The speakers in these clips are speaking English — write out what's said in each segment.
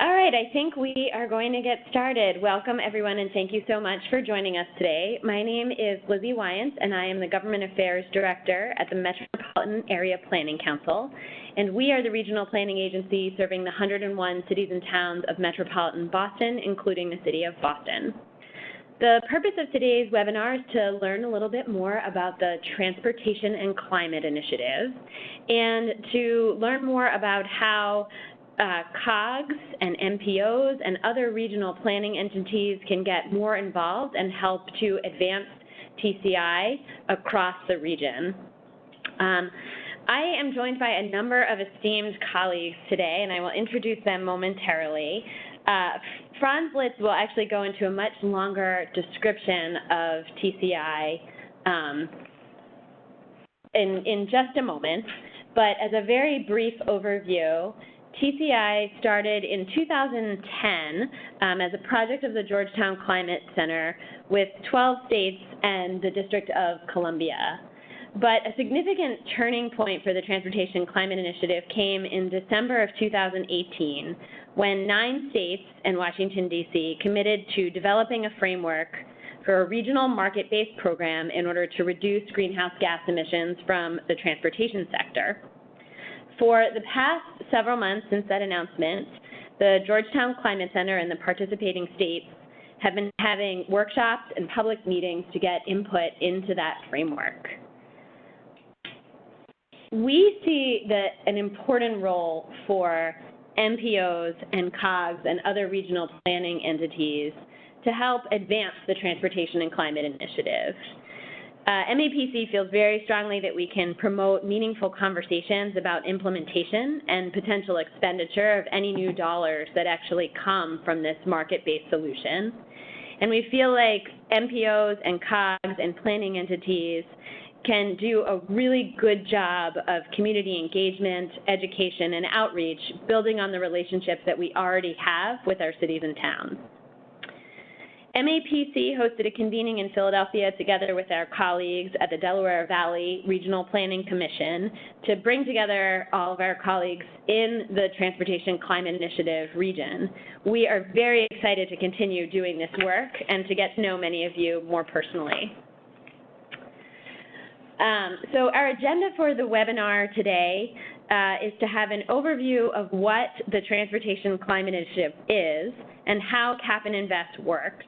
All right, I think we are going to get started. Welcome, everyone, and thank you so much for joining us today. My name is Lizzie Wyant, and I am the Government Affairs Director at the Metropolitan Area Planning Council, and we are the regional planning agency serving the 101 cities and towns of metropolitan Boston, including the city of Boston. The purpose of today's webinar is to learn a little bit more about the Transportation and Climate Initiative, and to learn more about how COGS and MPOs and other regional planning entities can get more involved and help to advance TCI across the region. I am joined by a number of esteemed colleagues today, and I will introduce them momentarily. Franz Litz will actually go into a much longer description of TCI in just a moment, but as a very brief overview, TCI started in 2010 as a project of the Georgetown Climate Center with 12 states and the District of Columbia. But a significant turning point for the Transportation Climate Initiative came in December of 2018, when 9 states and Washington, D.C. committed to developing a framework for a regional market-based program in order to reduce greenhouse gas emissions from the transportation sector. For the past several months since that announcement, the Georgetown Climate Center and the participating states have been having workshops and public meetings to get input into that framework. We see an important role for MPOs and COGS and other regional planning entities to help advance the Transportation and Climate Initiative. MAPC feels very strongly that we can promote meaningful conversations about implementation and potential expenditure of any new dollars that actually come from this market-based solution. And we feel like MPOs and COGS and planning entities can do a really good job of community engagement, education, and outreach, building on the relationships that we already have with our cities and towns. MAPC hosted a convening in Philadelphia together with our colleagues at the Delaware Valley Regional Planning Commission to bring together all of our colleagues in the Transportation Climate Initiative region. We are very excited to continue doing this work and to get to know many of you more personally. So our agenda for the webinar today is to have an overview of what the Transportation Climate Initiative is and how Cap and Invest works.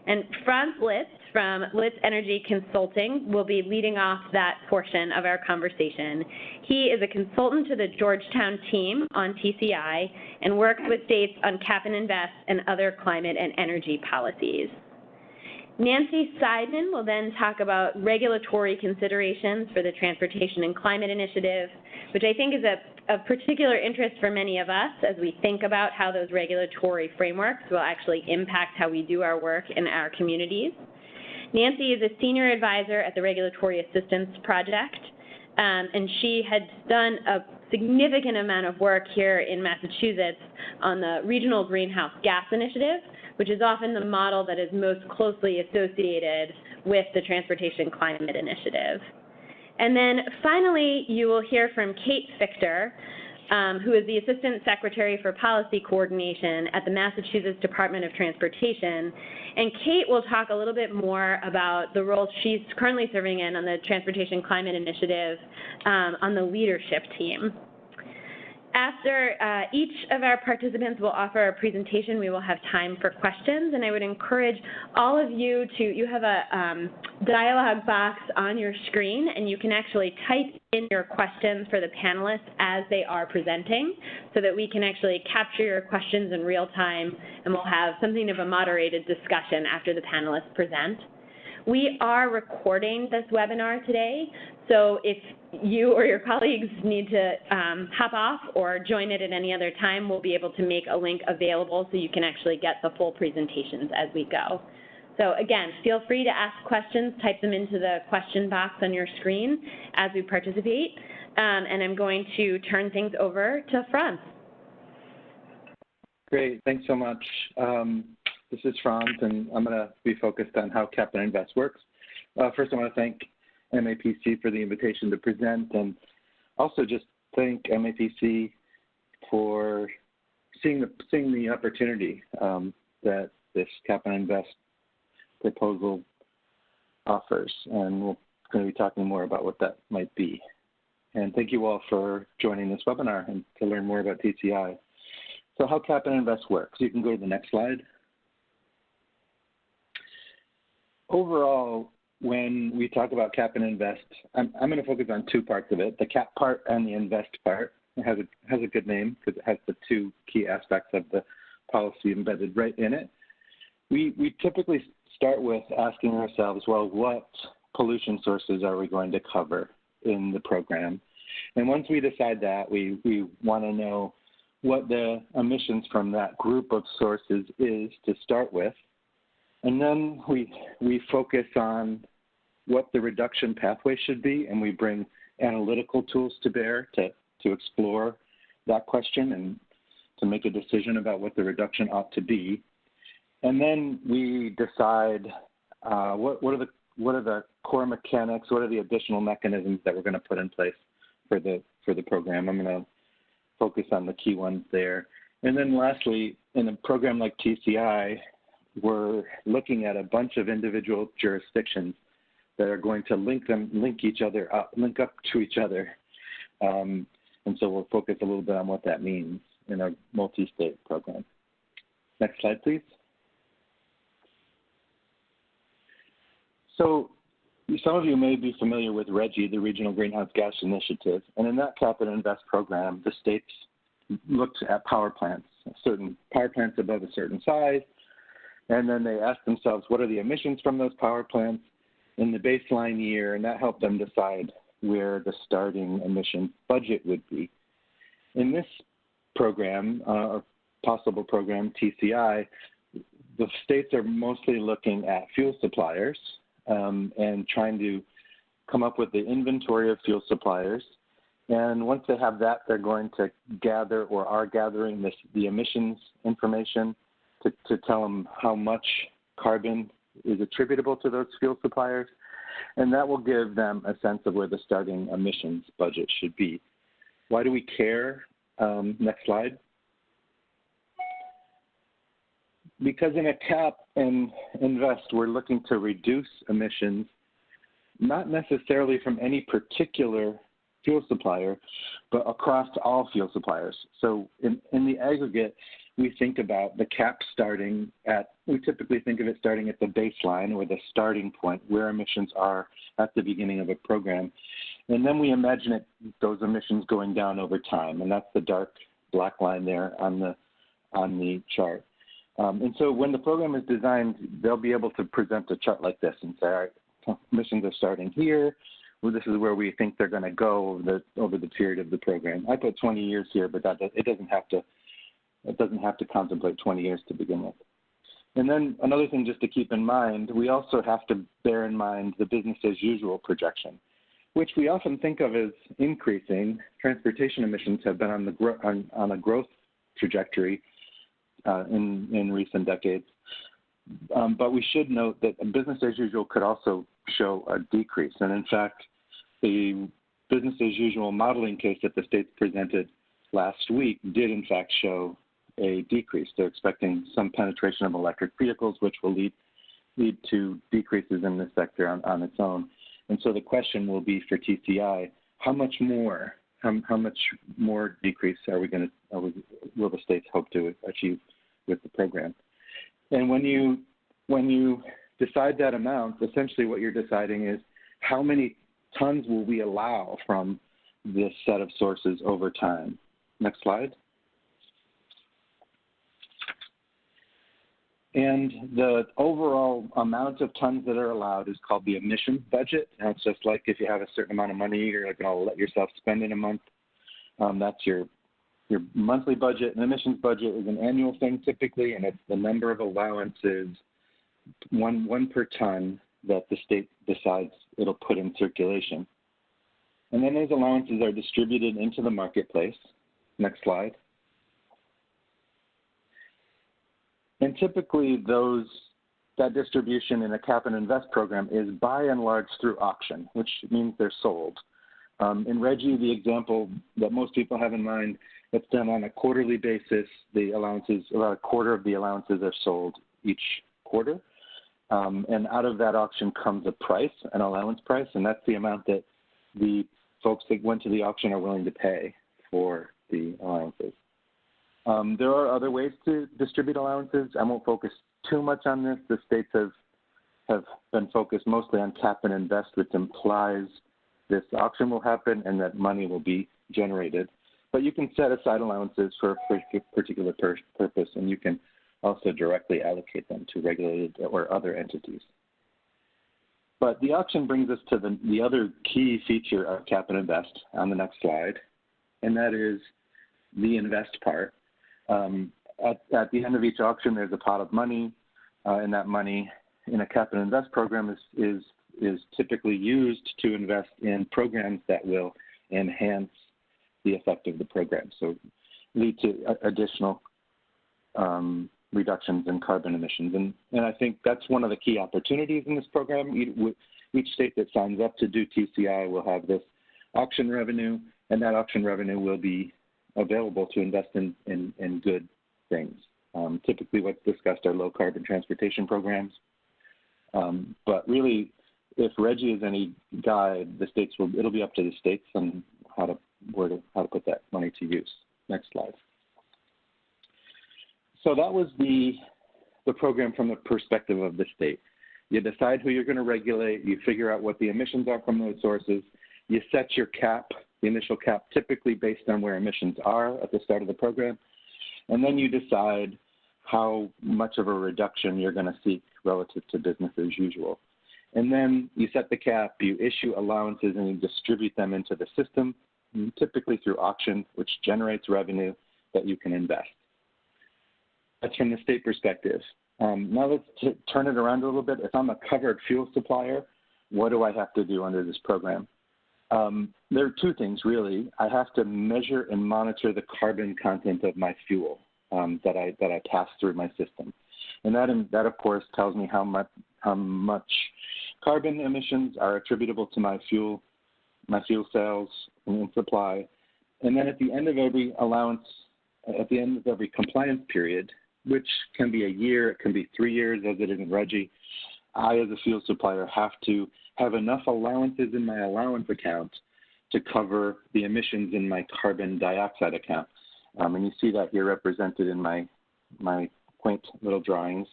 And Franz Litz from Litz Energy Consulting will be leading off that portion of our conversation. He is a consultant to the Georgetown team on TCI and works with states on Cap and Invest and other climate and energy policies. Nancy Seidman will then talk about regulatory considerations for the Transportation and Climate Initiative, which I think is of particular interest for many of us as we think about how those regulatory frameworks will actually impact how we do our work in our communities. Nancy is a senior advisor at the Regulatory Assistance Project, and she had done a significant amount of work here in Massachusetts on the Regional Greenhouse Gas Initiative, which is often the model that is most closely associated with the Transportation Climate Initiative. And then finally, you will hear from Kate Fichter, who is the Assistant Secretary for Policy Coordination at the Massachusetts Department of Transportation. And Kate will talk a little bit more about the role she's currently serving in on the Transportation Climate Initiative on the leadership team. After each of our participants will offer a presentation, we will have time for questions, and I would encourage all of you you have a dialog box on your screen, and you can actually type in your questions for the panelists as they are presenting so that we can actually capture your questions in real time, and we'll have something of a moderated discussion after the panelists present. We are recording this webinar today, so if you or your colleagues need to hop off or join it at any other time, we'll be able to make a link available so you can actually get the full presentations as we go. So again, feel free to ask questions, type them into the question box on your screen as we participate, and I'm going to turn things over to Franz. Great, thanks so much. This is Franz, and I'm going to be focused on how Cap and Invest works. First, I want to thank MAPC for the invitation to present, and also just thank MAPC for seeing the opportunity that this Cap and Invest proposal offers, and we're going to be talking more about what that might be. And thank you all for joining this webinar and to learn more about TCI. So how Cap and Invest works. You can go to the next slide. Overall, when we talk about Cap and Invest, I'm going to focus on two parts of it, the Cap part and the Invest part. It has a good name because it has the two key aspects of the policy embedded right in it. We typically start with asking ourselves, well, what pollution sources are we going to cover in the program? And once we decide that, we want to know what the emissions from that group of sources is to start with. And then we focus on what the reduction pathway should be, and we bring analytical tools to bear to explore that question and to make a decision about what the reduction ought to be. And then we decide what are the core mechanics, what are the additional mechanisms that we're going to put in place for the program. I'm going to focus on the key ones there. And then lastly, in a program like TCI, we're looking at a bunch of individual jurisdictions that are going to link up to each other. And so we'll focus a little bit on what that means in a multi-state program. Next slide, please. So some of you may be familiar with RGGI, the Regional Greenhouse Gas Initiative, and in that Cap and Invest program, the states looked at power plants, certain power plants above a certain size, and then they asked themselves, what are the emissions from those power plants in the baseline year, and that helped them decide where the starting emission budget would be. In this program, or possible program, TCI, the states are mostly looking at fuel suppliers and trying to come up with the inventory of fuel suppliers. And once they have that, they're going to gather or are gathering the emissions information to tell them how much carbon is attributable to those fuel suppliers. And that will give them a sense of where the starting emissions budget should be. Why do we care? Next slide. Because in a Cap and Invest, we're looking to reduce emissions, not necessarily from any particular fuel supplier, but across all fuel suppliers. So in the aggregate, we think about the Cap starting at, we typically think of it starting at the baseline or the starting point where emissions are at the beginning of a program. And then we imagine those emissions going down over time. And that's the dark black line there on the chart. And so when the program is designed, they'll be able to present a chart like this and say, all right, emissions are starting here. Well, this is where we think they're going to go over the period of the program. I put 20 years here, but it doesn't have to contemplate 20 years to begin with. And then another thing just to keep in mind, we also have to bear in mind the business as usual projection, which we often think of as increasing. Transportation emissions have been on a growth trajectory in recent decades. But we should note that business as usual could also show a decrease. And in fact, the business as usual modeling case that the states presented last week did in fact show a decrease. They're expecting some penetration of electric vehicles, which will lead to decreases in this sector on its own. And so the question will be for TCI, how much more decrease will the states hope to achieve with the program? And when you decide that amount, essentially what you're deciding is how many tons will we allow from this set of sources over time. Next slide. And the overall amount of tons that are allowed is called the emissions budget. And it's just like if you have a certain amount of money you're going to let yourself spend in a month. That's your monthly budget. An emissions budget is an annual thing typically, and it's the number of allowances, one per ton, that the state decides it'll put in circulation. And then those allowances are distributed into the marketplace. Next slide. And typically that distribution in a Cap and Invest program is by and large through auction, which means they're sold. In RGGI, the example that most people have in mind, it's done on a quarterly basis. The allowances, about a quarter of the allowances are sold each quarter. And out of that auction comes a price, an allowance price, and that's the amount that the folks that went to the auction are willing to pay for the allowances. There are other ways to distribute allowances. I won't focus too much on this. The states have been focused mostly on cap and invest, which implies this auction will happen and that money will be generated. But you can set aside allowances for a particular purpose, and you can also directly allocate them to regulated or other entities. But the auction brings us to the other key feature of cap and invest on the next slide, and that is the invest part. At the end of each auction, there's a pot of money, and that money in a cap and invest program is typically used to invest in programs that will enhance the effect of the program, so lead to additional reductions in carbon emissions. And I think that's one of the key opportunities in this program. Each state that signs up to do TCI will have this auction revenue, and that auction revenue will be available to invest in good things. Typically what's discussed are low carbon transportation programs. But really, if RGGI is any guide, it'll be up to the states on how to put that money to use. Next slide. So that was the program from the perspective of the state. You decide who you're going to regulate, you figure out what the emissions are from those sources, you set your cap, the initial cap, typically based on where emissions are at the start of the program, and then you decide how much of a reduction you're going to seek relative to business as usual. And then you set the cap, you issue allowances, and you distribute them into the system, typically through auction, which generates revenue that you can invest. That's from the state perspective. Now let's turn it around a little bit. If I'm a covered fuel supplier, what do I have to do under this program? There are two things, really. I have to measure and monitor the carbon content of my fuel that I pass through my system. And that of course, tells me how much carbon emissions are attributable to my fuel sales and supply. And then at the end of every allowance, at the end of every compliance period, which can be a year, it can be 3 years as it is in RGGI, I as a fuel supplier have to have enough allowances in my allowance account to cover the emissions in my carbon dioxide account. And you see that here represented in my quaint little drawings.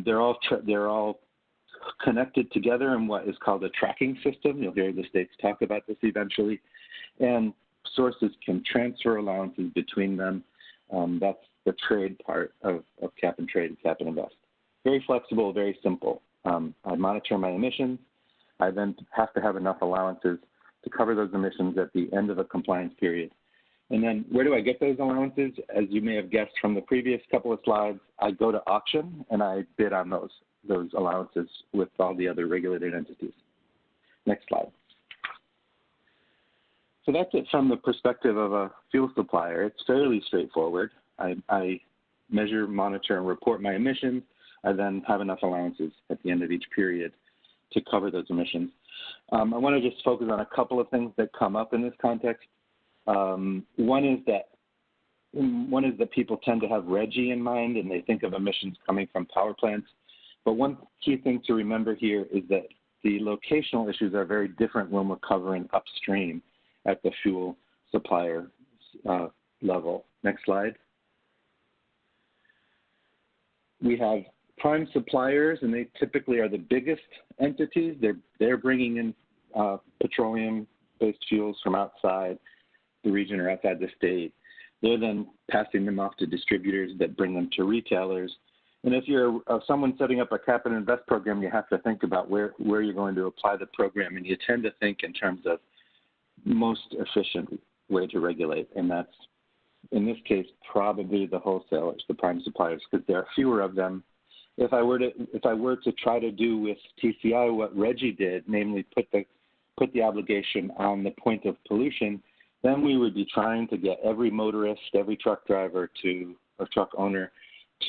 They're all connected together in what is called a tracking system. You'll hear the states talk about this eventually. And sources can transfer allowances between them. That's the trade part of cap and trade and cap and invest. Very flexible, very simple. I monitor my emissions. I then have to have enough allowances to cover those emissions at the end of a compliance period. And then where do I get those allowances? As you may have guessed from the previous couple of slides, I go to auction and I bid on those allowances with all the other regulated entities. Next slide. So that's it from the perspective of a fuel supplier. It's fairly straightforward. I measure, monitor, and report my emissions. I then have enough allowances at the end of each period to cover those emissions. I want to just focus on a couple of things that come up in this context. One is that people tend to have RGGI in mind, and they think of emissions coming from power plants. But one key thing to remember here is that the locational issues are very different when we're covering upstream at the fuel supplier level. Next slide. We have prime suppliers, and they typically are the biggest entities. They're bringing in petroleum-based fuels from outside the region or outside the state. They're then passing them off to distributors that bring them to retailers. And if you're someone setting up a cap and invest program, you have to think about where you're going to apply the program, and you tend to think in terms of most efficient way to regulate, and that's, in this case, probably the wholesalers, the prime suppliers, because there are fewer of them. If I were to try to do with TCI what RGGI did, namely put the obligation on the point of pollution, then we would be trying to get every motorist, every truck driver or truck owner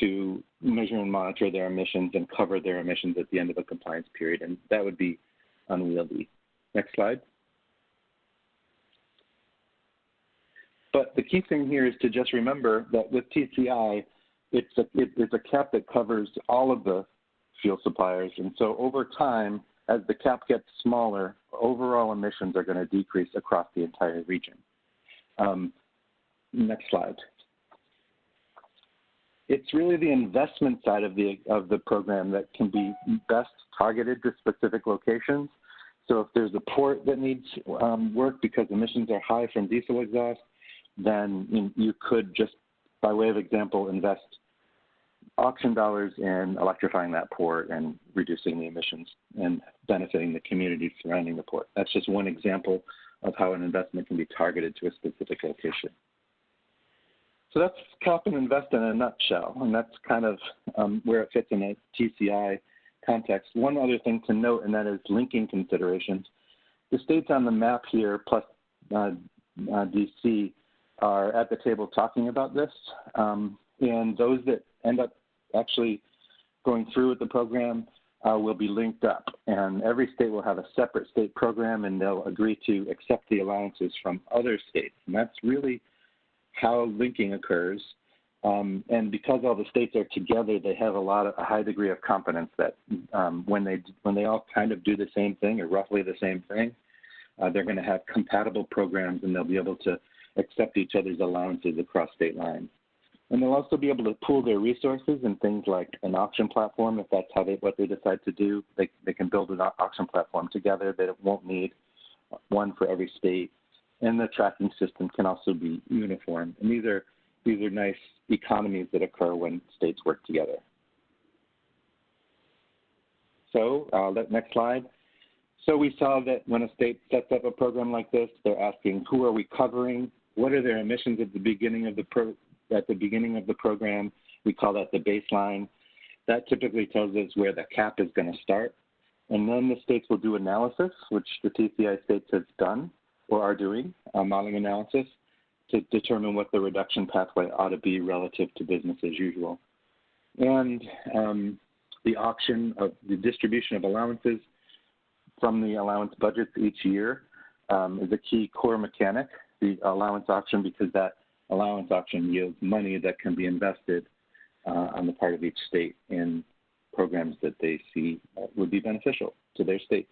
to measure and monitor their emissions and cover their emissions at the end of a compliance period, and that would be unwieldy. Next slide. But the key thing here is to just remember that with TCI, it's a cap that covers all of the fuel suppliers. And so over time, as the cap gets smaller, overall emissions are going to decrease across the entire region. Next slide. It's really the investment side of the program that can be best targeted to specific locations. So if there's a port that needs work because emissions are high from diesel exhaust, then you could just, by way of example, invest auction dollars in electrifying that port and reducing the emissions and benefiting the communities surrounding the port. That's just one example of how an investment can be targeted to a specific location. So that's cap and invest in a nutshell, and that's kind of where it fits in a TCI context. One other thing to note, and that is linking considerations. The states on the map here, plus DC, are at the table talking about this, and those that end up actually going through with the program will be linked up, and every state will have a separate state program, and they'll agree to accept the allowances from other states, and that's really how linking occurs. And because all the states are together, they have a high degree of confidence that when they all kind of do the same thing or roughly the same thing, they're going to have compatible programs, and they'll be able to accept each other's allowances across state lines. And they'll also be able to pool their resources in things like an auction platform. If that's what they decide to do, they can build an auction platform together. They won't need one for every state. And the tracking system can also be uniform. And these are nice economies that occur when states work together. So next slide. So we saw that when a state sets up a program like this, they're asking, who are we covering? What are their emissions at the beginning of the program? We call that the baseline. That typically tells us where the cap is going to start. And then the states will do analysis, which the TCI states has done or are doing, modeling analysis, to determine what the reduction pathway ought to be relative to business as usual. And the distribution of allowances from the allowance budgets each year is a key core mechanic, the allowance auction, because that allowance auction yields money that can be invested on the part of each state in programs that they see would be beneficial to their state.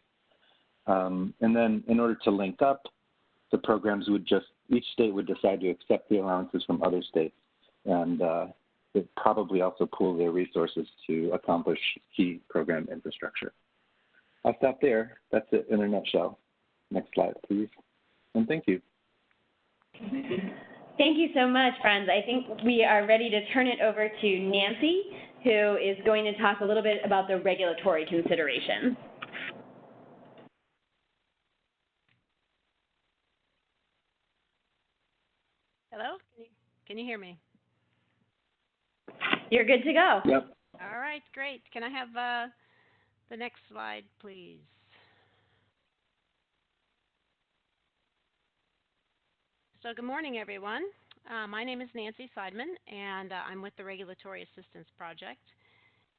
And then in order to link up, the programs each state would decide to accept the allowances from other states, and it probably also pool their resources to accomplish key program infrastructure. I'll stop there. That's it in a nutshell. Next slide, please. And thank you. Thank you so much, Franz. I think we are ready to turn it over to Nancy, who is going to talk a little bit about the regulatory considerations. Hello? Can you hear me? You're good to go. Yep. All right, great. Can I have the next slide, please? So good morning, everyone. My name is Nancy Seidman, and I'm with the Regulatory Assistance Project.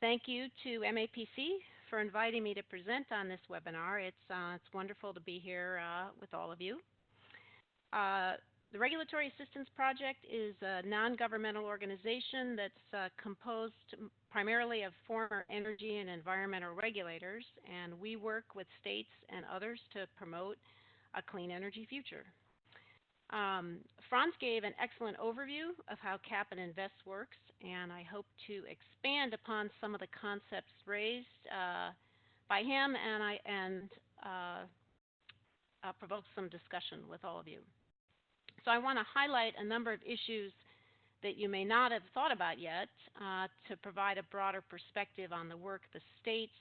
Thank you to MAPC for inviting me to present on this webinar. It's wonderful to be here with all of you. The Regulatory Assistance Project is a non-governmental organization that's composed primarily of former energy and environmental regulators, and we work with states and others to promote a clean energy future. Franz gave an excellent overview of how Cap and Invest works, and I hope to expand upon some of the concepts raised by him and provoke some discussion with all of you. So I want to highlight a number of issues that you may not have thought about yet to provide a broader perspective on the work the states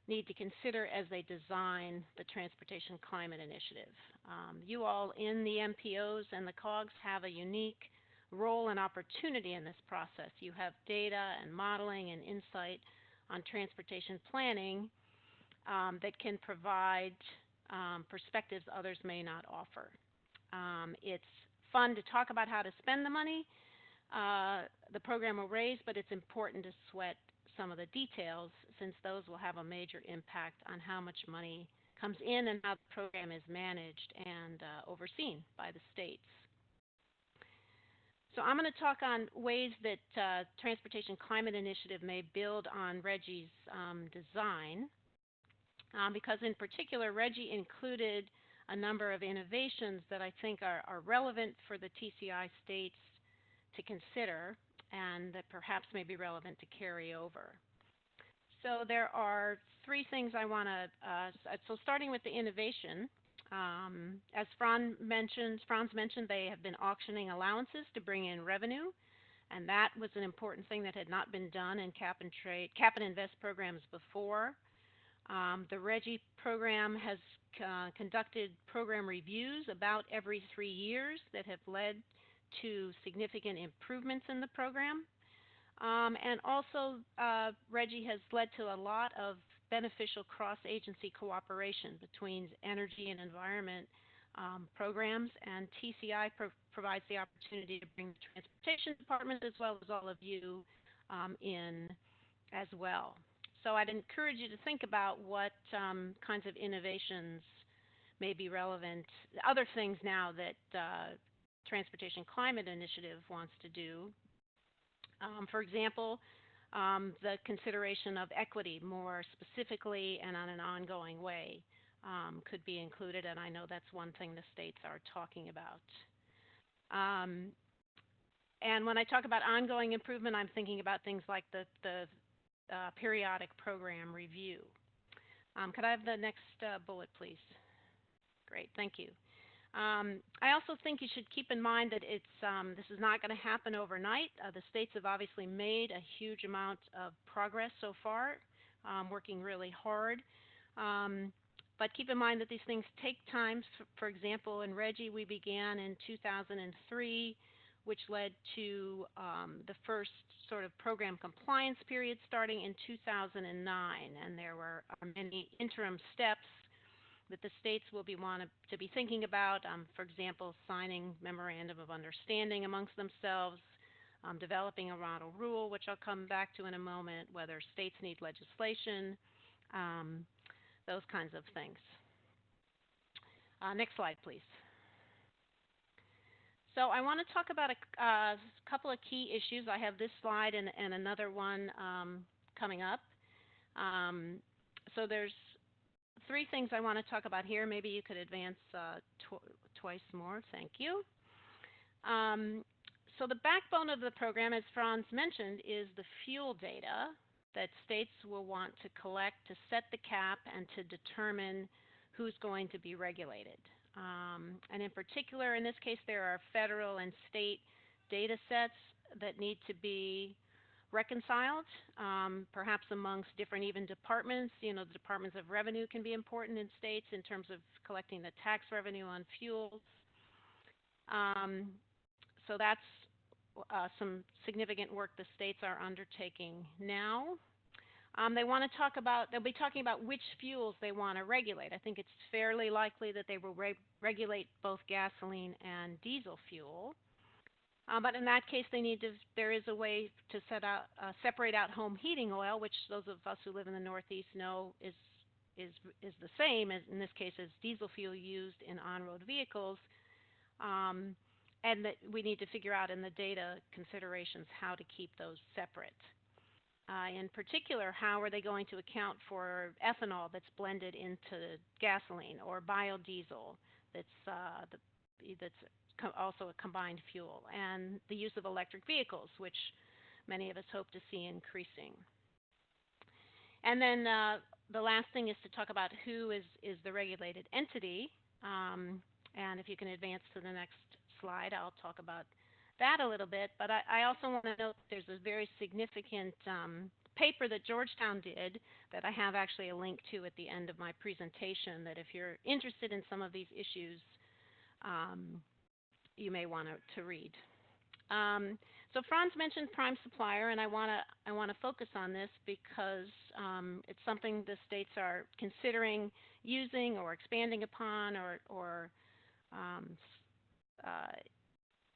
need to consider as they design the Transportation Climate Initiative. You all in the MPOs and the COGS have a unique role and opportunity in this process. You have data and modeling and insight on transportation planning that can provide perspectives others may not offer. It's fun to talk about how to spend the money the program will raise, but it's important to sweat some of the details since those will have a major impact on how much money comes in and how the program is managed and overseen by the states. So I'm going to talk on ways that Transportation Climate Initiative may build on RGGI's design, because in particular, RGGI included a number of innovations that I think are relevant for the TCI states to consider and that perhaps may be relevant to carry over. So there are three things I want to, so starting with the innovation, as Franz mentioned, they have been auctioning allowances to bring in revenue, and that was an important thing that had not been done in cap and invest programs before. The RGGI program has conducted program reviews about every 3 years that have led to significant improvements in the program. And also, RGGI has led to a lot of beneficial cross-agency cooperation between energy and environment programs, and TCI provides the opportunity to bring the Transportation Department as well as all of you in as well. So I'd encourage you to think about what kinds of innovations may be relevant, other things now that Transportation Climate Initiative wants to do. For example, the consideration of equity more specifically and on an ongoing way could be included, and I know that's one thing the states are talking about. And when I talk about ongoing improvement, I'm thinking about things like the periodic program review. Could I have the next bullet, please? Great, thank you. I also think you should keep in mind that this is not going to happen overnight. The states have obviously made a huge amount of progress so far, working really hard. But keep in mind that these things take time. For example, in RGGI, we began in 2003, which led to the first sort of program compliance period starting in 2009. And there were many interim steps that the states will want to be thinking about, for example, signing memorandum of understanding amongst themselves, developing a model rule, which I'll come back to in a moment, whether states need legislation, those kinds of things. Next slide, please. So I want to talk about a couple of key issues. I have this slide and another one coming up. So there's three things I want to talk about here. Maybe you could advance twice more. Thank you. So the backbone of the program, as Franz mentioned, is the fuel data that states will want to collect to set the cap and to determine who's going to be regulated. And in particular, in this case, there are federal and state data sets that need to be reconciled, perhaps amongst different even departments. You know, the departments of revenue can be important in states in terms of collecting the tax revenue on fuels. So that's some significant work the states are undertaking now. They'll be talking about which fuels they want to regulate. I think it's fairly likely that they will regulate both gasoline and diesel fuel. But in that case, there is a way to separate out home heating oil, which those of us who live in the Northeast know is the same, as in this case, as diesel fuel used in on-road vehicles. And that we need to figure out in the data considerations how to keep those separate. In particular, how are they going to account for ethanol that's blended into gasoline, or biodiesel that's also a combined fuel, and the use of electric vehicles, which many of us hope to see increasing. And then the last thing is to talk about who is the regulated entity. And if you can advance to the next slide, I'll talk about that a little bit. But I also want to note that there's a very significant paper that Georgetown did that I have actually a link to at the end of my presentation, that if you're interested in some of these issues, you may want to read. So Franz mentioned prime supplier, and I want to focus on this because it's something the states are considering using or expanding upon, or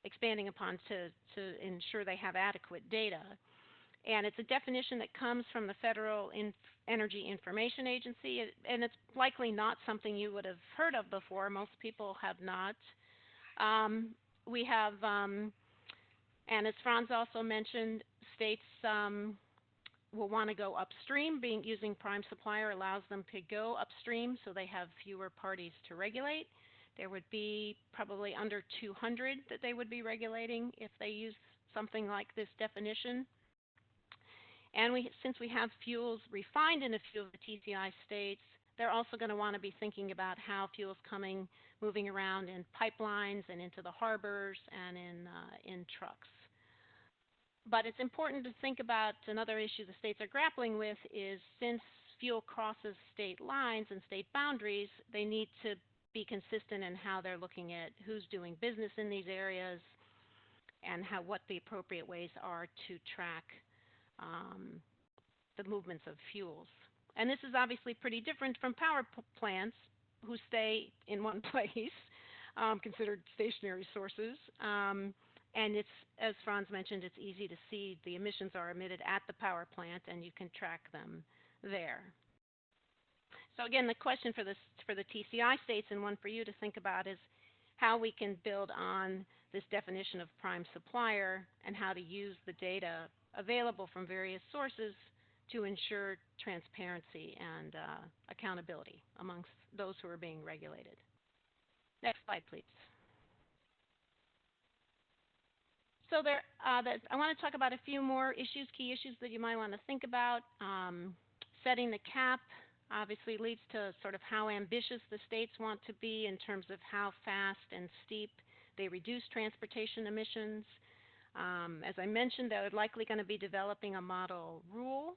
expanding upon to ensure they have adequate data. And it's a definition that comes from the Federal Energy Information Agency, and it's likely not something you would have heard of before. Most people have not. We have And as Franz also mentioned, states will want to go upstream. Using prime supplier allows them to go upstream, so they have fewer parties to regulate. There would be probably under 200 that they would be regulating if they use something like this definition. And since we have fuels refined in a few of the TCI states, they're also going to want to be thinking about how fuels moving around in pipelines and into the harbors and in trucks. But it's important to think about another issue the states are grappling with is since fuel crosses state lines and state boundaries, they need to be consistent in how they're looking at who's doing business in these areas and what the appropriate ways are to track the movements of fuels. And this is obviously pretty different from power plants who stay in one place, considered stationary sources. And it's, as Franz mentioned, it's easy to see the emissions are emitted at the power plant and you can track them there. So again, the question for the TCI states and one for you to think about is how we can build on this definition of prime supplier and how to use the data available from various sources to ensure transparency and accountability amongst those who are being regulated. Next slide, please. So I want to talk about a few more issues, key issues that you might want to think about. Setting the cap obviously leads to sort of how ambitious the states want to be in terms of how fast and steep they reduce transportation emissions. As I mentioned, they're likely going to be developing a model rule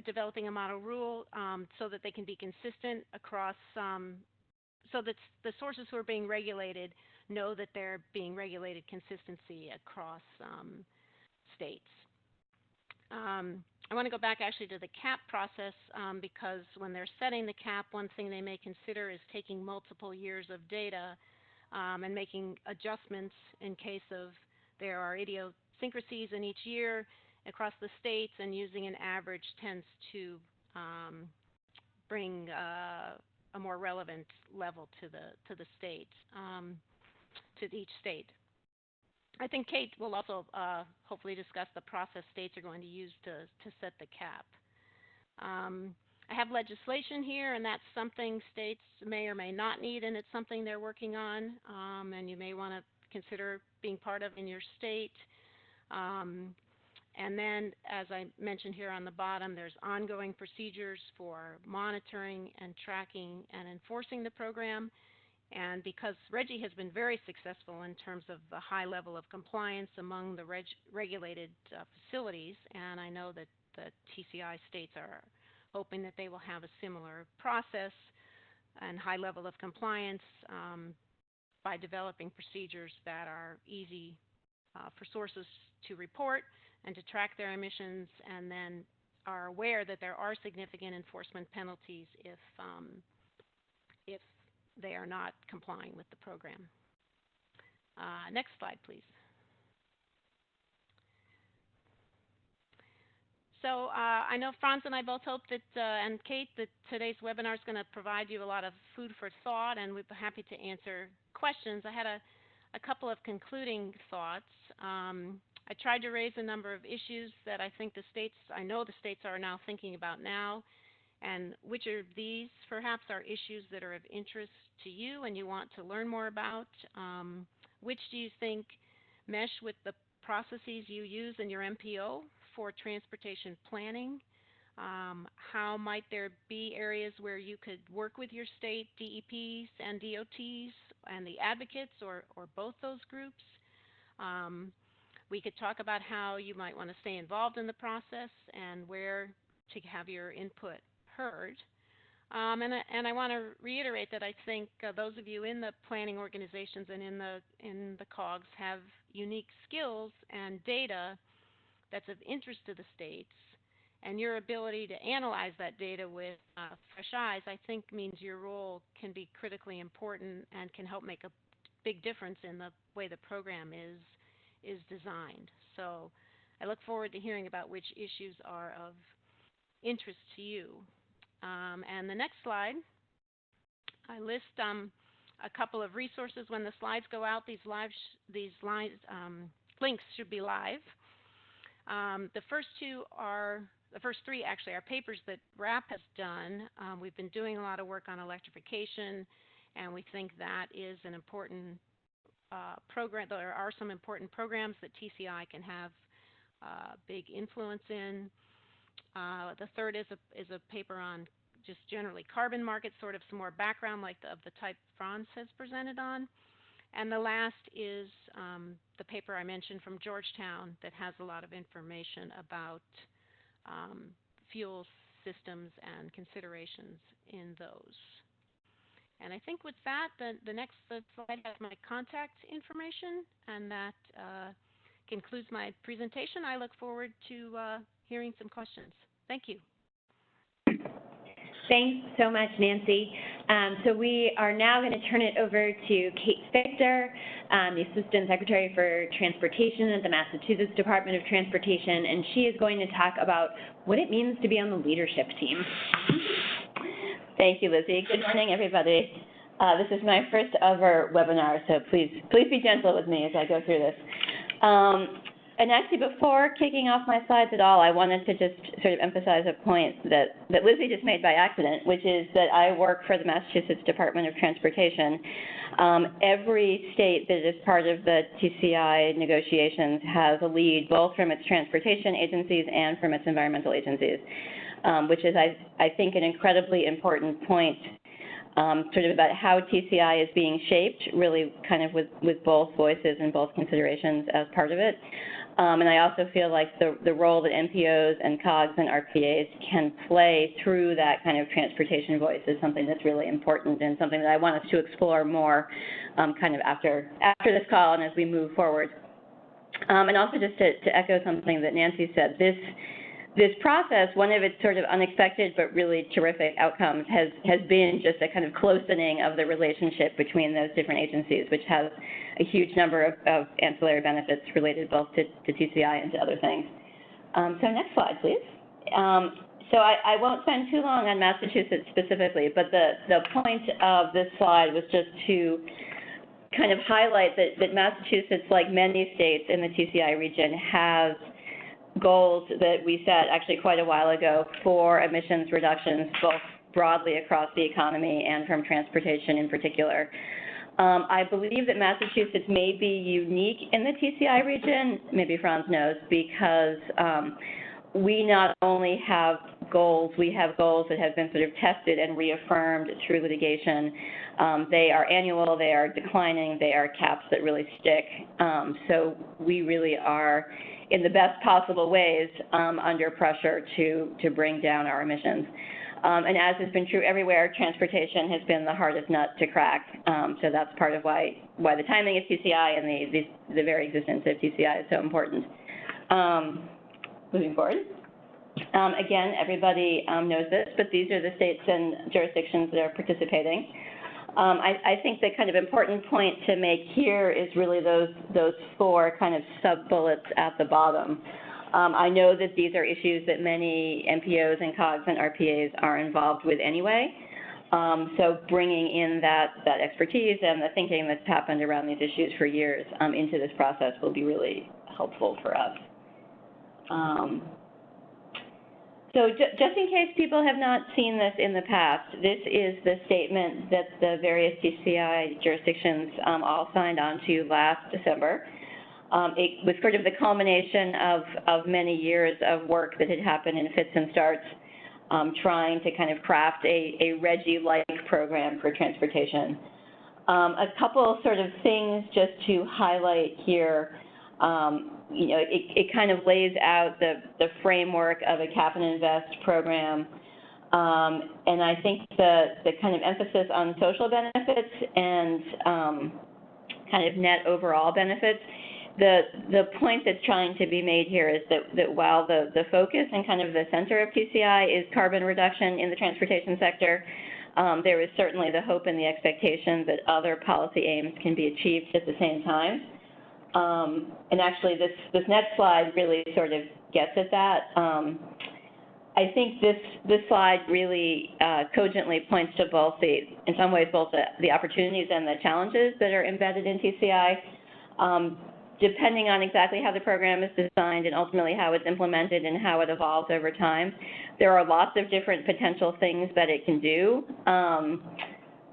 developing a model rule so that they can be consistent across, so that the sources who are being regulated know that they're being regulated consistency across states. I want to go back actually to the cap process because when they're setting the cap, one thing they may consider is taking multiple years of data and making adjustments in case of there are idiosyncrasies in each year across the states, and using an average tends to bring a more relevant level to the state, to each state. I think Kate will also hopefully discuss the process states are going to use to set the cap. I have legislation here, and that's something states may or may not need, and it's something they're working on, and you may want to consider being part of in your state. And then, as I mentioned here on the bottom, there's ongoing procedures for monitoring and tracking and enforcing the program. And because RGGI has been very successful in terms of the high level of compliance among the regulated facilities, and I know that the TCI states are hoping that they will have a similar process and high level of compliance by developing procedures that are easy for sources to report and to track their emissions, and then are aware that there are significant enforcement penalties if they are not complying with the program. Next slide, please. So I know Franz and I both hope that, and Kate, that today's webinar is going to provide you a lot of food for thought, and we'd be happy to answer questions. I had a couple of concluding thoughts. I tried to raise a number of issues that I know the states are now thinking about now, and which of these perhaps are issues that are of interest to you and you want to learn more about. Which do you think mesh with the processes you use in your MPO for transportation planning? How might there be areas where you could work with your state DEPs and DOTs and the advocates, or both those groups? We could talk about how you might want to stay involved in the process and where to have your input heard. And I want to reiterate that I think those of you in the planning organizations and in the COGS have unique skills and data that's of interest to the states, and your ability to analyze that data with fresh eyes, I think, means your role can be critically important and can help make a big difference in the way the program is designed. So I look forward to hearing about which issues are of interest to you. And the next slide I list a couple of resources when the slides go out. These links should be live. The first three actually are papers that RAP has done. We've been doing a lot of work on electrification, and we think that is an important program. There are some important programs that TCI can have big influence in. The third is a paper on just generally carbon markets, sort of some more background like of the type Franz has presented on. And the last is the paper I mentioned from Georgetown that has a lot of information about fuel systems and considerations in those. And I think with that, the next slide has my contact information, and that concludes my presentation. I look forward to hearing some questions. Thank you. Thanks so much, Nancy. So we are now going to turn it over to Kate Fichter, the Assistant Secretary for Transportation at the Massachusetts Department of Transportation, and she is going to talk about what it means to be on the leadership team. Thank you, Lizzie. Good morning, everybody. This is my first ever webinar, so please be gentle with me as I go through this. And actually, before kicking off my slides at all, I wanted to just sort of emphasize a point that Lizzie just made by accident, which is that I work for the Massachusetts Department of Transportation. Every state that is part of the TCI negotiations has a lead, both from its transportation agencies and from its environmental agencies, which is, I think, an incredibly important point, sort of about how TCI is being shaped, really kind of with both voices and both considerations as part of it. And I also feel like the role that MPOs and COGs and RPAs can play through that kind of transportation voice is something that's really important and something that I want us to explore more kind of after this call and as we move forward. And also just to echo something that Nancy said, this process, one of its sort of unexpected but really terrific outcomes has been just a kind of closening of the relationship between those different agencies, which has a huge number of ancillary benefits related both to TCI and to other things. So next slide, please. So I won't spend too long on Massachusetts specifically, but the point of this slide was just to kind of highlight that Massachusetts, like many states in the TCI region, has goals that we set actually quite a while ago for emissions reductions, both broadly across the economy and from transportation in particular. I believe that Massachusetts may be unique in the TCI region, maybe Franz knows, because we not only have goals, we have goals that have been sort of tested and reaffirmed through litigation. They are annual, they are declining, they are caps that really stick. So we really are, in the best possible ways, under pressure to bring down our emissions. And as has been true everywhere, transportation has been the hardest nut to crack. So that's part of why the timing of TCI and the very existence of TCI is so important. Moving forward. Again, everybody knows this, but these are the states and jurisdictions that are participating. I think the kind of important point to make here is really those four kind of sub-bullets at the bottom. I know that these are issues that many MPOs and COGs and RPAs are involved with anyway. So bringing in that expertise and the thinking that's happened around these issues for years into this process will be really helpful for us. So just in case people have not seen this in the past, this is the statement that the various TCI jurisdictions all signed on to last December. It was sort of the culmination of many years of work that had happened in fits and starts, trying to kind of craft a RGGI-like program for transportation. A couple sort of things just to highlight here. You know, it kind of lays out the framework of a cap and invest program. And I think the kind of emphasis on social benefits and kind of net overall benefits, the point that's trying to be made here is that while the focus and kind of the center of TCI is carbon reduction in the transportation sector, there is certainly the hope and the expectation that other policy aims can be achieved at the same time. And actually, this next slide really sort of gets at that. I think this slide really cogently points to both in some ways, both the opportunities and the challenges that are embedded in TCI. Depending on exactly how the program is designed and ultimately how it's implemented and how it evolves over time, there are lots of different potential things that it can do,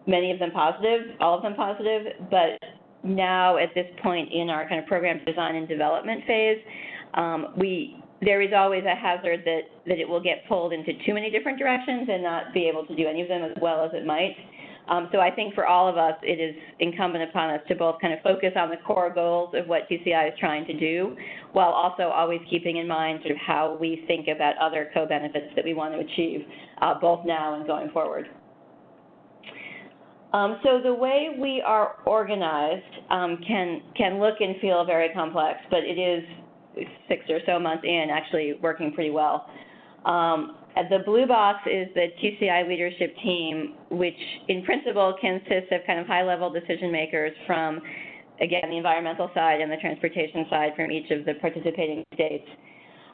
many of them positive, all of them positive, but now at this point in our kind of program design and development phase, there is always a hazard that it will get pulled into too many different directions and not be able to do any of them as well as it might. So I think for all of us, it is incumbent upon us to both kind of focus on the core goals of what TCI is trying to do, while also always keeping in mind sort of how we think about other co-benefits that we want to achieve, both now and going forward. So the way we are organized can look and feel very complex, but it is 6 or so months in actually working pretty well. The blue box is the TCI leadership team, which in principle consists of kind of high-level decision makers from, again, the environmental side and the transportation side from each of the participating states.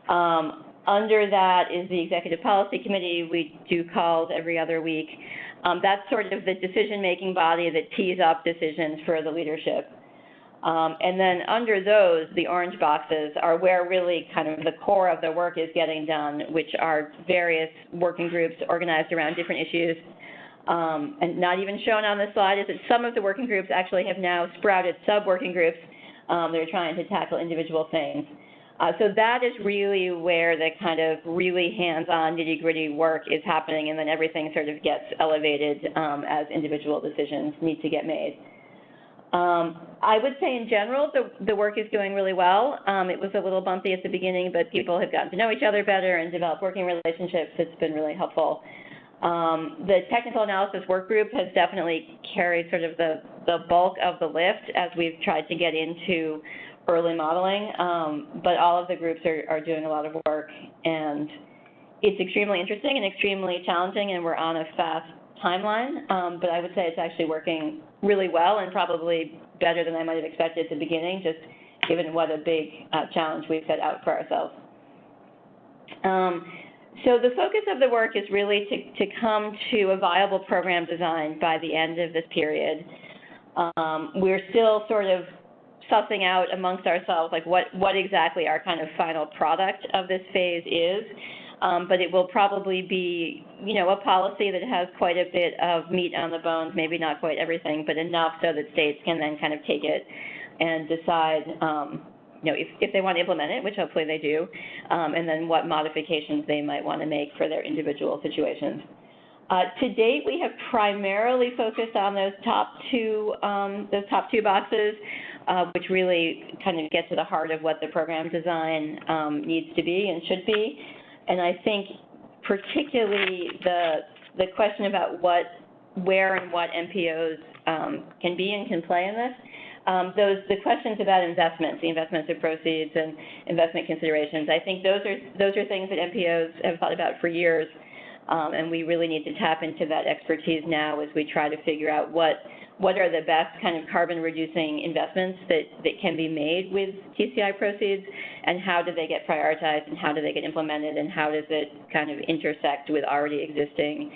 Under that is the Executive Policy Committee. We do calls every other week. That's sort of the decision-making body that tees up decisions for the leadership. And then under those, the orange boxes are where really kind of the core of the work is getting done, which are various working groups organized around different issues. And not even shown on this slide is that some of the working groups actually have now sprouted sub-working groups. They're trying to tackle individual things. So that is really where the kind of really hands-on nitty-gritty work is happening, and then everything sort of gets elevated as individual decisions need to get made. I would say in general, the work is going really well. It was a little bumpy at the beginning, but people have gotten to know each other better and developed working relationships. It's been really helpful. The technical analysis work group has definitely carried sort of the bulk of the lift as we've tried to get into early modeling, but all of the groups are doing a lot of work, and it's extremely interesting and extremely challenging, and we're on a fast timeline, but I would say it's actually working really well and probably better than I might have expected at the beginning, just given what a big challenge we've set out for ourselves. So the focus of the work is really to come to a viable program design by the end of this period. We're still sort of sussing out amongst ourselves like what exactly our kind of final product of this phase is. But it will probably be, a policy that has quite a bit of meat on the bones, maybe not quite everything, but enough so that states can then kind of take it and decide, if they want to implement it, which hopefully they do, and then what modifications they might want to make for their individual situations. To date, we have primarily focused on those top two boxes, which really kind of get to the heart of what the program design needs to be and should be. And I think particularly the question about where and what MPOs can be and can play in this, the questions about investments, the investments of proceeds and investment considerations, I think those are things that MPOs have thought about for years, and we really need to tap into that expertise now as we try to figure out what are the best kind of carbon-reducing investments that can be made with TCI proceeds, and how do they get prioritized, and how do they get implemented, and how does it kind of intersect with already existing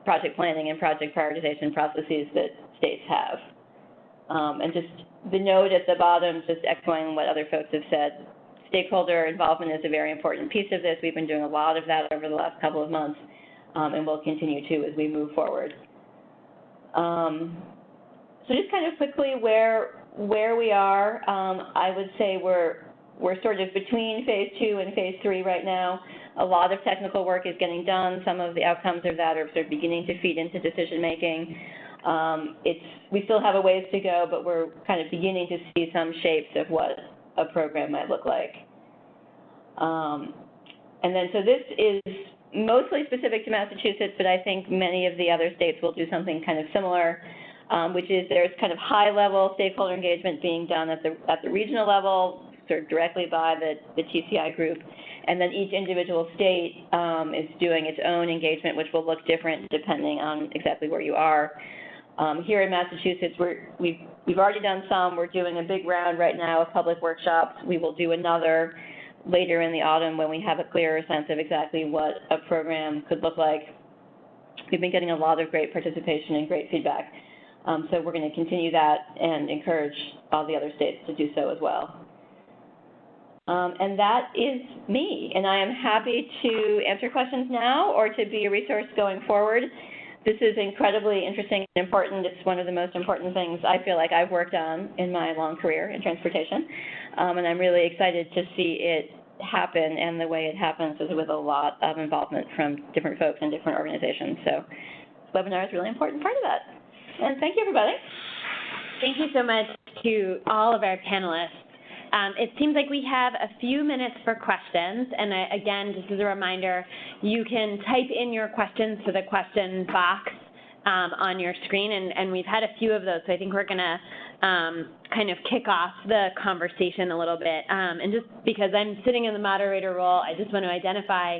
project planning and project prioritization processes that states have. And just the note at the bottom, just echoing what other folks have said, stakeholder involvement is a very important piece of this. We've been doing a lot of that over the last couple of months, and we'll continue to as we move forward. So just kind of quickly where we are, I would say we're sort of between phase 2 and phase 3 right now. A lot of technical work is getting done. Some of the outcomes of that are sort of beginning to feed into decision making. We still have a ways to go, but we're kind of beginning to see some shapes of what a program might look like. And then so this is mostly specific to Massachusetts, but I think many of the other states will do something kind of similar. Which is there's kind of high-level stakeholder engagement being done at the regional level, sort of directly by the TCI group, and then each individual state is doing its own engagement, which will look different depending on exactly where you are. Here in Massachusetts, we've already done some. We're doing a big round right now of public workshops. We will do another later in the autumn when we have a clearer sense of exactly what a program could look like. We've been getting a lot of great participation and great feedback. So we're going to continue that and encourage all the other states to do so as well. And that is me, and I am happy to answer questions now or to be a resource going forward. This is incredibly interesting and important. It's one of the most important things I feel like I've worked on in my long career in transportation, and I'm really excited to see it happen, and the way it happens is with a lot of involvement from different folks and different organizations. So this webinar is a really important part of that. And thank you, everybody. Thank you so much to all of our panelists. It seems like we have a few minutes for questions, and again, just as a reminder, you can type in your questions to the question box on your screen, and we've had a few of those, so I think we're going to kind of kick off the conversation a little bit. And just because I'm sitting in the moderator role, I just want to identify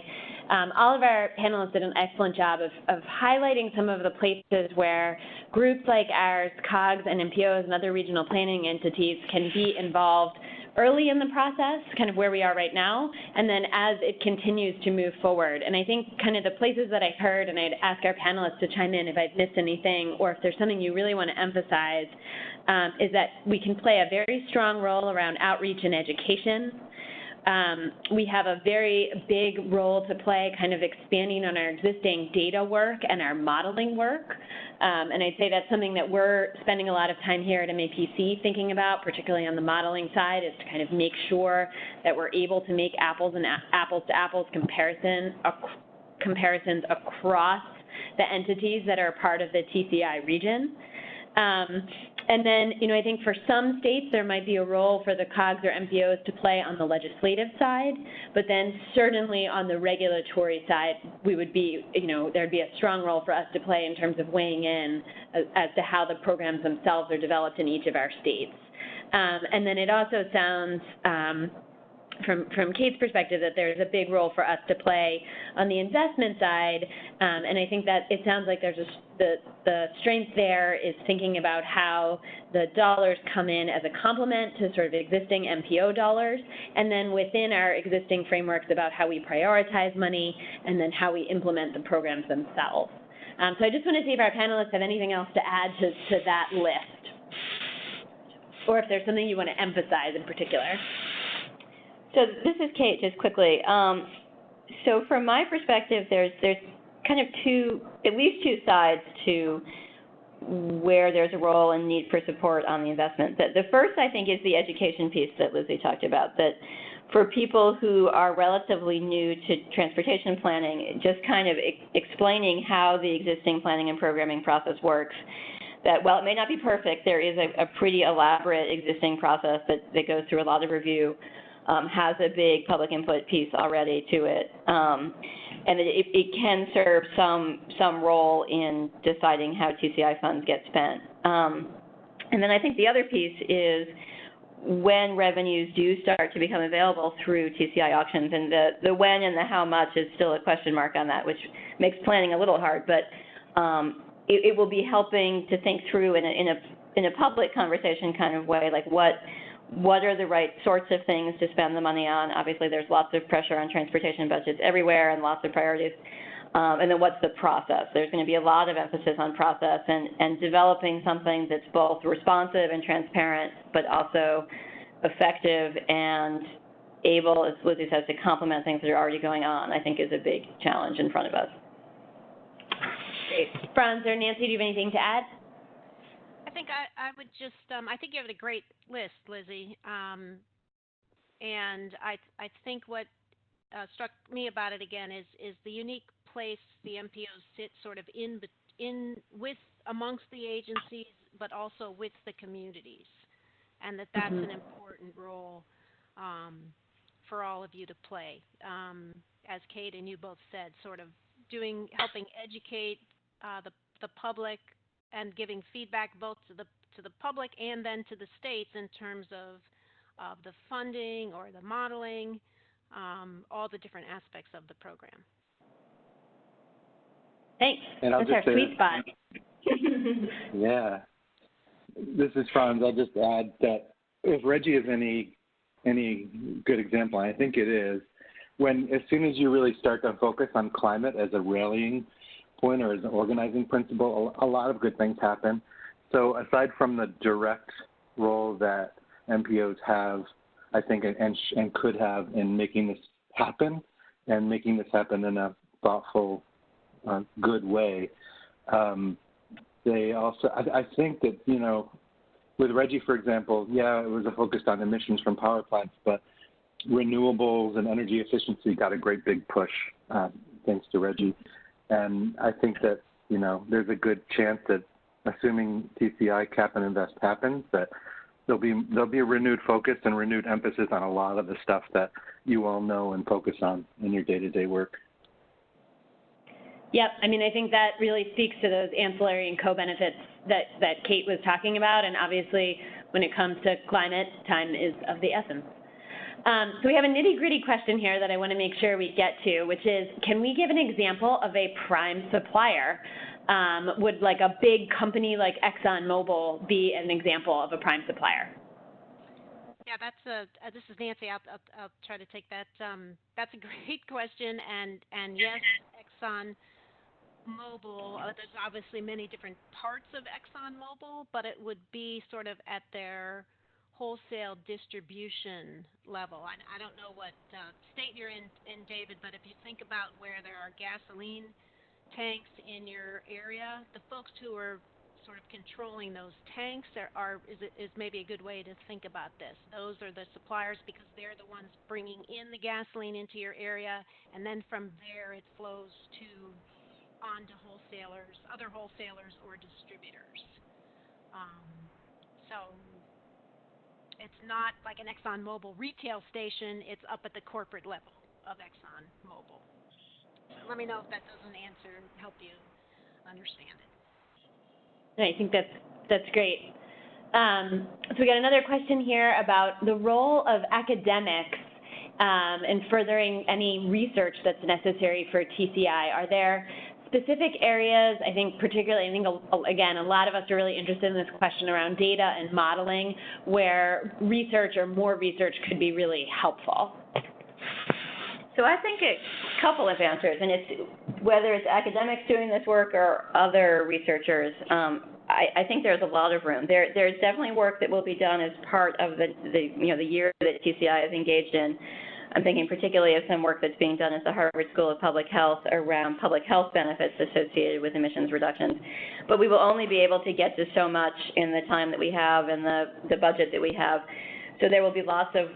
all of our panelists did an excellent job of highlighting some of the places where groups like ours, COGS and MPOs and other regional planning entities can be involved early in the process, kind of where we are right now, and then as it continues to move forward. And I think kind of the places that I've heard, and I'd ask our panelists to chime in if I've missed anything, or if there's something you really want to emphasize, is that we can play a very strong role around outreach and education. We have a very big role to play kind of expanding on our existing data work and our modeling work. And I'd say that's something that we're spending a lot of time here at MAPC thinking about, particularly on the modeling side, is to kind of make sure that we're able to make apples to apples comparisons across the entities that are part of the TCI region. And then, I think for some states, there might be a role for the COGS or MPOs to play on the legislative side, but then certainly on the regulatory side, we would be, there'd be a strong role for us to play in terms of weighing in as to how the programs themselves are developed in each of our states. And then it also sounds, from Kate's perspective, that there's a big role for us to play on the investment side, and I think that it sounds like there's the strength there is thinking about how the dollars come in as a complement to sort of existing MPO dollars, and then within our existing frameworks about how we prioritize money and then how we implement the programs themselves. So I just want to see if our panelists have anything else to add to that list, or if there's something you want to emphasize in particular. So this is Kate, just quickly. So from my perspective, there's kind of at least two sides to where there's a role and need for support on the investment. The first, I think, is the education piece that Lizzie talked about, that for people who are relatively new to transportation planning, just kind of explaining how the existing planning and programming process works, that while it may not be perfect, there is a pretty elaborate existing process that goes through a lot of review, has a big public input piece already to it, and it can serve some role in deciding how TCI funds get spent. And then I think the other piece is when revenues do start to become available through TCI auctions, and the when and the how much is still a question mark on that, which makes planning a little hard, but it will be helping to think through in a public conversation kind of way, like what are the right sorts of things to spend the money on. Obviously, there's lots of pressure on transportation budgets everywhere and lots of priorities. And then what's the process? There's going to be a lot of emphasis on process and developing something that's both responsive and transparent, but also effective and able, as Lizzie says, to complement things that are already going on, I think is a big challenge in front of us. Great. Franz or Nancy, do you have anything to add? I think I would just, I think you have a great list, Lizzie. And I think what struck me about it again is the unique place the MPOs sit sort of in with amongst the agencies, but also with the communities, and that's an important role for all of you to play. As Kate and you both said, sort of helping educate the public and giving feedback both to the public and then to the states in terms of the funding or the modeling, all the different aspects of the program. Thanks. And I'll That's our sweet spot. Yeah. This is Franz. I'll just add that if Reggie has any any good example. I think it is as soon as you really start to focus on climate as a rallying point or as an organizing principle, a lot of good things happen. So aside from the direct role that MPOs have, I think, and could have in making this happen, and making this happen in a thoughtful, good way, they also, I think that, with Reggie, for example, yeah, it was a focus on emissions from power plants, but renewables and energy efficiency got a great big push, thanks to Reggie. And I think that, there's a good chance that, assuming TCI Cap and Invest happens, that there'll be a renewed focus and renewed emphasis on a lot of the stuff that you all know and focus on in your day-to-day work. Yep, I think that really speaks to those ancillary and co-benefits that Kate was talking about, and obviously when it comes to climate, time is of the essence. So we have a nitty-gritty question here that I want to make sure we get to, which is, can we give an example of a prime supplier? Would like a big company like ExxonMobil be an example of a prime supplier? Yeah, this is Nancy. I'll try to take that. That's a great question, and yes, ExxonMobil. There's obviously many different parts of ExxonMobil, but it would be sort of at their wholesale distribution level. I don't know what state you're in, David, but if you think about where there are gasoline tanks in your area, the folks who are sort of controlling those tanks is maybe a good way to think about this. Those are the suppliers because they're the ones bringing in the gasoline into your area, and then from there it flows on to wholesalers, other wholesalers or distributors. So it's not like an ExxonMobil retail station, it's up at the corporate level of ExxonMobil. Let me know if that doesn't help you understand it. I think that's great. So we got another question here about the role of academics in furthering any research that's necessary for TCI. Are there specific areas, again, a lot of us are really interested in this question around data and modeling, where research or more research could be really helpful? So I think a couple of answers, and it's whether it's academics doing this work or other researchers. I think there's a lot of room. There's definitely work that will be done as part of the year that TCI is engaged in. I'm thinking particularly of some work that's being done at the Harvard School of Public Health around public health benefits associated with emissions reductions. But we will only be able to get to so much in the time that we have and the budget that we have. So there will be lots of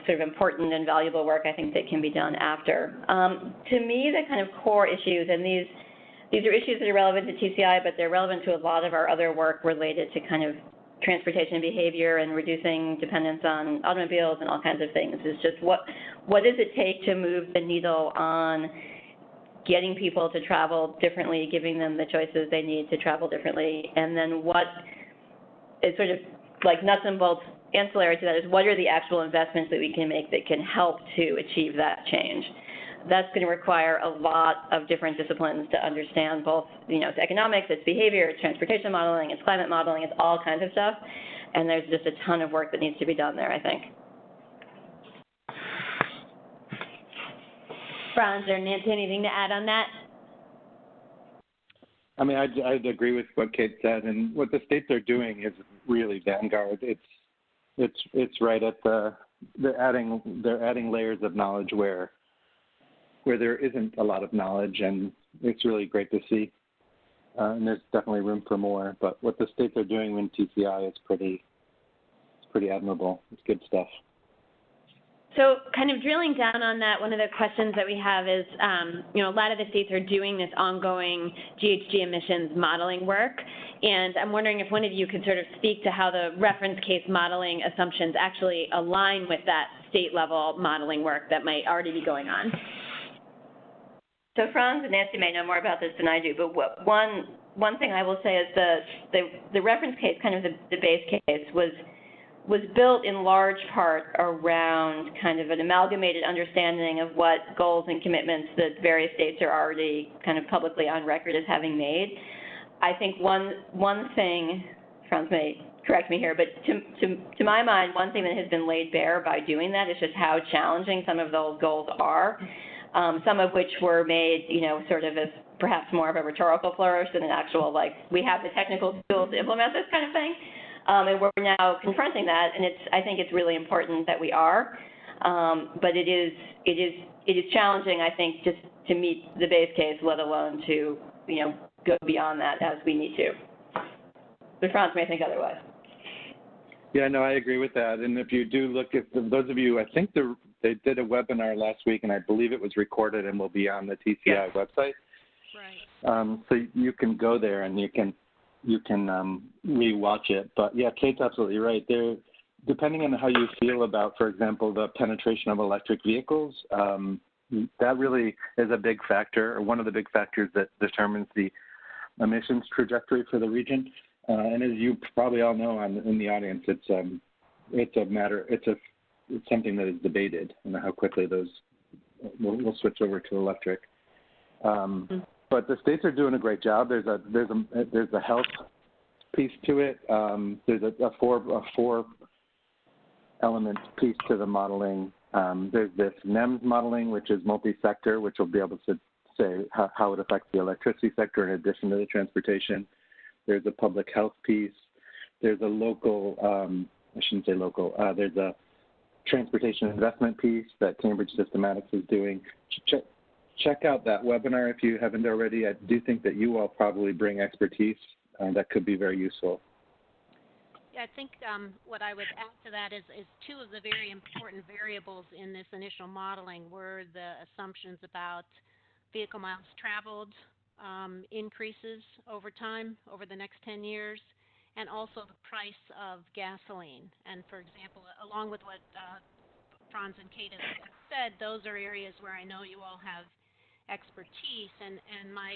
sort of important and valuable work, I think, that can be done after. To me, the kind of core issues, and these are issues that are relevant to TCI, but they're relevant to a lot of our other work related to kind of transportation behavior and reducing dependence on automobiles and all kinds of things, is just what does it take to move the needle on getting people to travel differently, giving them the choices they need to travel differently, and then what is sort of like nuts and bolts ancillary to that is what are the actual investments that we can make that can help to achieve that change. That's going to require a lot of different disciplines to understand both, it's economics, it's behavior, it's transportation modeling, it's climate modeling, it's all kinds of stuff. And there's just a ton of work that needs to be done there, I think. Franz or Nancy, anything to add on that? I'd agree with what Kate said, and what the states are doing is really vanguard. It's right at they're adding layers of knowledge where there isn't a lot of knowledge, and it's really great to see. And there's definitely room for more. But what the states are doing in TCI is pretty admirable. It's good stuff. So kind of drilling down on that, one of the questions that we have is, a lot of the states are doing this ongoing GHG emissions modeling work. And I'm wondering if one of you could sort of speak to how the reference case modeling assumptions actually align with that state level modeling work that might already be going on. So Franz and Nancy may know more about this than I do, but one thing I will say is the reference case, kind of the base case, was built in large part around kind of an amalgamated understanding of what goals and commitments that various states are already kind of publicly on record as having made. I think one thing, Franz may correct me here, but to my mind, one thing that has been laid bare by doing that is just how challenging some of those goals are, some of which were made, sort of as perhaps more of a rhetorical flourish than an actual, like, we have the technical tools to implement this kind of thing. And we're now confronting that, and I think it's really important that we are. But it is challenging, I think, just to meet the base case, let alone to, go beyond that as we need to. But Franz may think otherwise. Yeah, no, I agree with that. And if you do look at those of you, I think they did a webinar last week, and I believe it was recorded and will be on the TCI website. Right. So you can go there and you can re-watch it. But yeah, Kate's absolutely right. Depending on how you feel about, for example, the penetration of electric vehicles, that really is a big factor, or one of the big factors that determines the emissions trajectory for the region. And as you probably all know in the audience, it's something that is debated, and how quickly those will switch over to electric. But the states are doing a great job. There's a health piece to it. There's a four element piece to the modeling. There's this NEMS modeling, which is multi-sector, which will be able to say how it affects the electricity sector in addition to the transportation. There's a public health piece. There's a local, I shouldn't say local, there's a transportation investment piece that Cambridge Systematics is doing. Check out that webinar if you haven't already. I do think that you all probably bring expertise that could be very useful. Yeah, I think what I would add to that is two of the very important variables in this initial modeling were the assumptions about vehicle miles traveled increases over time, over the next 10 years, and also the price of gasoline. And for example, along with what Franz and Kate have said, those are areas where I know you all have expertise, and my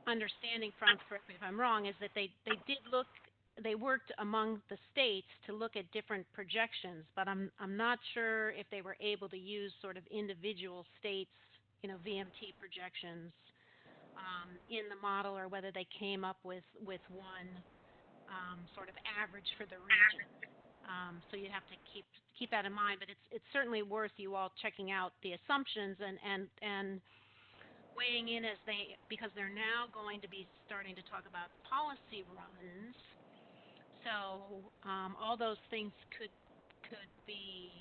understanding, Franz, correct me if I'm wrong, is that they worked among the states to look at different projections, but I'm not sure if they were able to use sort of individual states, VMT projections in the model, or whether they came up with one sort of average for the region. So you have to keep that in mind, but it's certainly worth you all checking out the assumptions and weighing in because they're now going to be starting to talk about policy runs. So all those things could be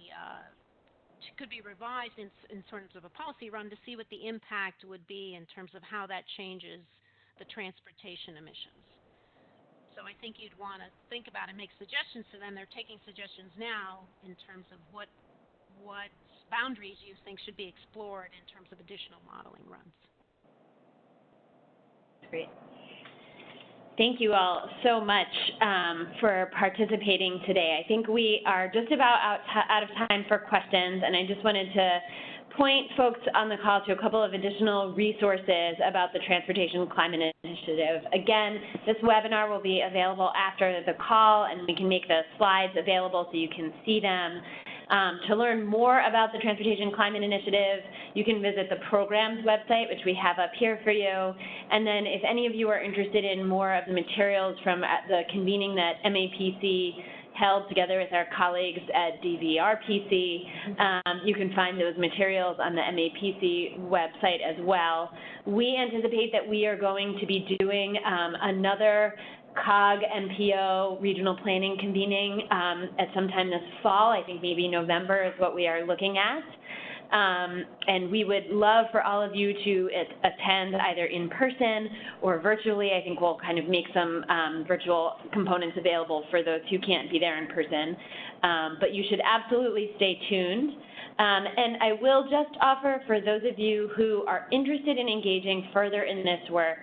revised in terms of a policy run to see what the impact would be in terms of how that changes the transportation emissions. So I think you'd want to think about and make suggestions to them. They're taking suggestions now in terms of what boundaries you think should be explored in terms of additional modeling runs. Great. Thank you all so much for participating today. I think we are just about out of time for questions, and I just wanted to point folks on the call to a couple of additional resources about the Transportation Climate Initiative. Again, this webinar will be available after the call, and we can make the slides available so you can see them. To learn more about the Transportation Climate Initiative, you can visit the programs website, which we have up here for you. And then if any of you are interested in more of the materials from the convening that MAPC held together with our colleagues at DVRPC, you can find those materials on the MAPC website as well. We anticipate that we are going to be doing another COG MPO regional planning convening at some time this fall. I think maybe November is what we are looking at. And we would love for all of you to attend either in person or virtually. I think we'll kind of make some virtual components available for those who can't be there in person. But you should absolutely stay tuned. And I will just offer, for those of you who are interested in engaging further in this work,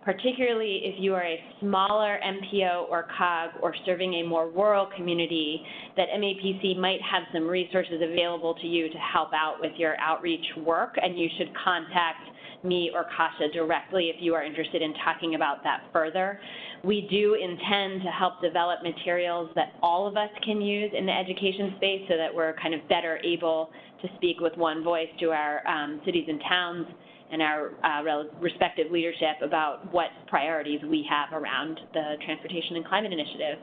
particularly if you are a smaller MPO or COG or serving a more rural community, that MAPC might have some resources available to you to help out with your outreach work, and you should contact me or Kasia directly if you are interested in talking about that further. We do intend to help develop materials that all of us can use in the education space so that we're kind of better able to speak with one voice to our cities and towns and our respective leadership about what priorities we have around the Transportation and Climate Initiative.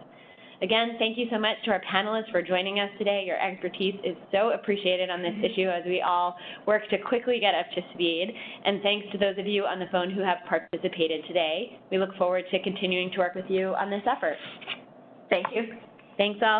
Again, thank you so much to our panelists for joining us today. Your expertise is so appreciated on this issue as we all work to quickly get up to speed. And thanks to those of you on the phone who have participated today. We look forward to continuing to work with you on this effort. Thank you. Thanks all.